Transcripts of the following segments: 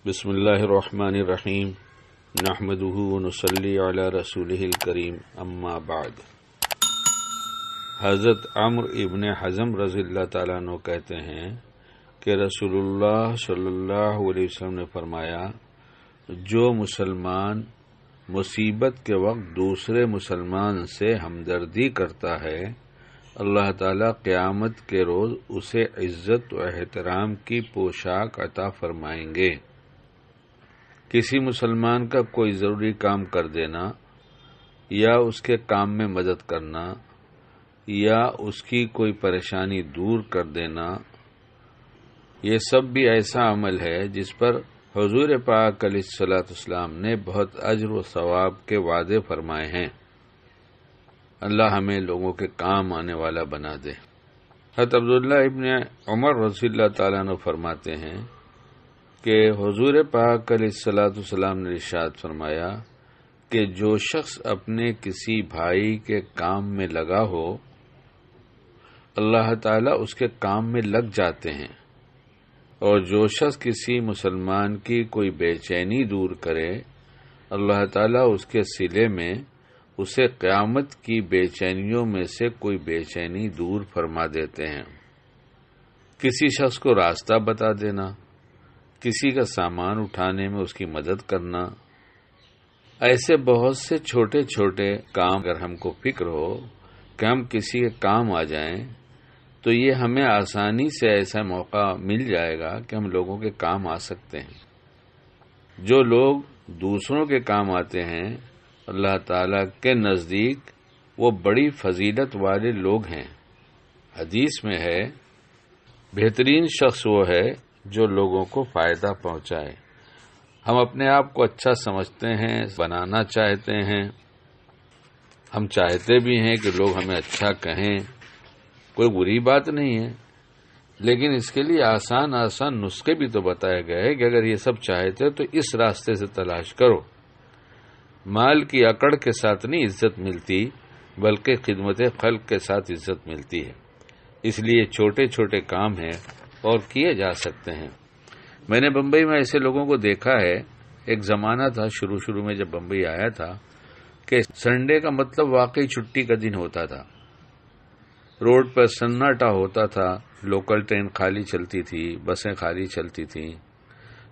بسم اللہ الرحمن الرحیم نحمدہ ونصلی علی رسولہ الکریم اما بعد۔ حضرت عمرو ابن حزم رضی اللہ تعالیٰ عنہ کہتے ہیں کہ رسول اللہ صلی اللہ علیہ وسلم نے فرمایا، جو مسلمان مصیبت کے وقت دوسرے مسلمان سے ہمدردی کرتا ہے، اللہ تعالیٰ قیامت کے روز اسے عزت و احترام کی پوشاک عطا فرمائیں گے۔ کسی مسلمان کا کوئی ضروری کام کر دینا یا اس کے کام میں مدد کرنا یا اس کی کوئی پریشانی دور کر دینا، یہ سب بھی ایسا عمل ہے جس پر حضور پاک علیہ الصلوۃ والسلام نے بہت اجر و ثواب کے وعدے فرمائے ہیں۔ اللہ ہمیں لوگوں کے کام آنے والا بنا دے۔ حضرت عبداللہ ابن عمر رضی اللہ تعالیٰ عنہ فرماتے ہیں کہ حضور پاک علیہ الصلوۃ والسلام نے ارشاد فرمایا کہ جو شخص اپنے کسی بھائی کے کام میں لگا ہو، اللہ تعالیٰ اس کے کام میں لگ جاتے ہیں، اور جو شخص کسی مسلمان کی کوئی بے چینی دور کرے، اللہ تعالیٰ اس کے صلے میں اسے قیامت کی بے چینیوں میں سے کوئی بے چینی دور فرما دیتے ہیں۔ کسی شخص کو راستہ بتا دینا، کسی کا سامان اٹھانے میں اس کی مدد کرنا، ایسے بہت سے چھوٹے چھوٹے کام اگر ہم کو فکر ہو کہ ہم کسی کے کام آ جائیں تو یہ ہمیں آسانی سے ایسا موقع مل جائے گا کہ ہم لوگوں کے کام آ سکتے ہیں۔ جو لوگ دوسروں کے کام آتے ہیں، اللہ تعالیٰ کے نزدیک وہ بڑی فضیلت والے لوگ ہیں۔ حدیث میں ہے، بہترین شخص وہ ہے جو لوگوں کو فائدہ پہنچائے۔ ہم اپنے آپ کو اچھا سمجھتے ہیں، بنانا چاہتے ہیں، ہم چاہتے بھی ہیں کہ لوگ ہمیں اچھا کہیں، کوئی بری بات نہیں ہے، لیکن اس کے لیے آسان نسخے بھی تو بتائے گئے ہیں کہ اگر یہ سب چاہتے تو اس راستے سے تلاش کرو۔ مال کی اکڑ کے ساتھ نہیں عزت ملتی، بلکہ خدمت خلق کے ساتھ عزت ملتی ہے۔ اس لیے چھوٹے چھوٹے کام ہیں اور کیے جا سکتے ہیں۔ میں نے بمبئی میں ایسے لوگوں کو دیکھا ہے، ایک زمانہ تھا شروع میں جب بمبئی آیا تھا کہ سنڈے کا مطلب واقعی چھٹی کا دن ہوتا تھا۔ روڈ پر سناٹا ہوتا تھا، لوکل ٹرین خالی چلتی تھی، بسیں خالی چلتی تھیں۔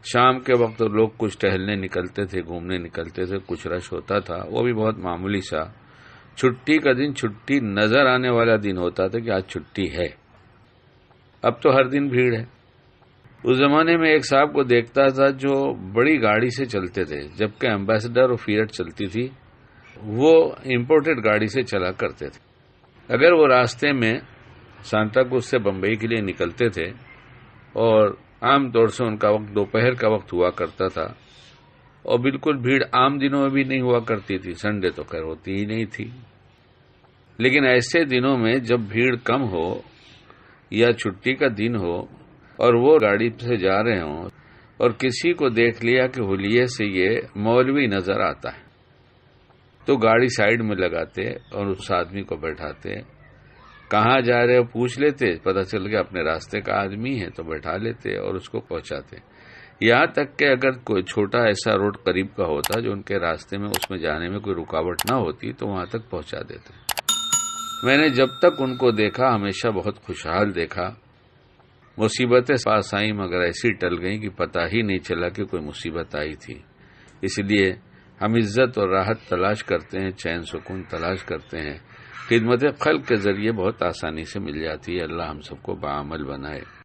شام کے وقت لوگ کچھ ٹہلنے نکلتے تھے، گھومنے نکلتے تھے، کچھ رش ہوتا تھا، وہ بھی بہت معمولی سا۔ چھٹی کا دن چھٹی نظر آنے والا دن ہوتا تھا کہ آج چھٹی ہے۔ اب تو ہر دن بھیڑ ہے۔ اس زمانے میں ایک صاحب کو دیکھتا تھا جو بڑی گاڑی سے چلتے تھے، جبکہ ایمبیسڈر اور فیئٹ چلتی تھی، وہ امپورٹڈ گاڑی سے چلا کرتے تھے۔ اگر وہ راستے میں سانتا کروز سے بمبئی کے لیے نکلتے تھے، اور عام طور سے ان کا وقت دوپہر کا وقت ہوا کرتا تھا، اور بالکل بھیڑ عام دنوں میں بھی نہیں ہوا کرتی تھی، سنڈے تو خیر ہوتی ہی نہیں تھی، لیکن ایسے دنوں میں جب بھیڑ کم ہو یا چھٹی کا دن ہو اور وہ گاڑی سے جا رہے ہوں اور کسی کو دیکھ لیا کہ حلیے سے یہ مولوی نظر آتا ہے، تو گاڑی سائیڈ میں لگاتے اور اس آدمی کو بیٹھاتے، کہاں جا رہے ہو پوچھ لیتے، پتہ چل گیا اپنے راستے کا آدمی ہے تو بیٹھا لیتے اور اس کو پہنچاتے۔ یہاں تک کہ اگر کوئی چھوٹا ایسا روڈ قریب کا ہوتا جو ان کے راستے میں اس میں جانے میں کوئی رکاوٹ نہ ہوتی تو وہاں تک پہنچا دیتے۔ میں نے جب تک ان کو دیکھا ہمیشہ بہت خوشحال دیکھا۔ مصیبتیں پاس آئیں مگر ایسی ٹل گئیں کہ پتہ ہی نہیں چلا کہ کوئی مصیبت آئی تھی۔ اس لیے ہم عزت اور راحت تلاش کرتے ہیں، چین سکون تلاش کرتے ہیں، خدمت خلق کے ذریعے بہت آسانی سے مل جاتی ہے۔ اللہ ہم سب کو باعمل بنائے۔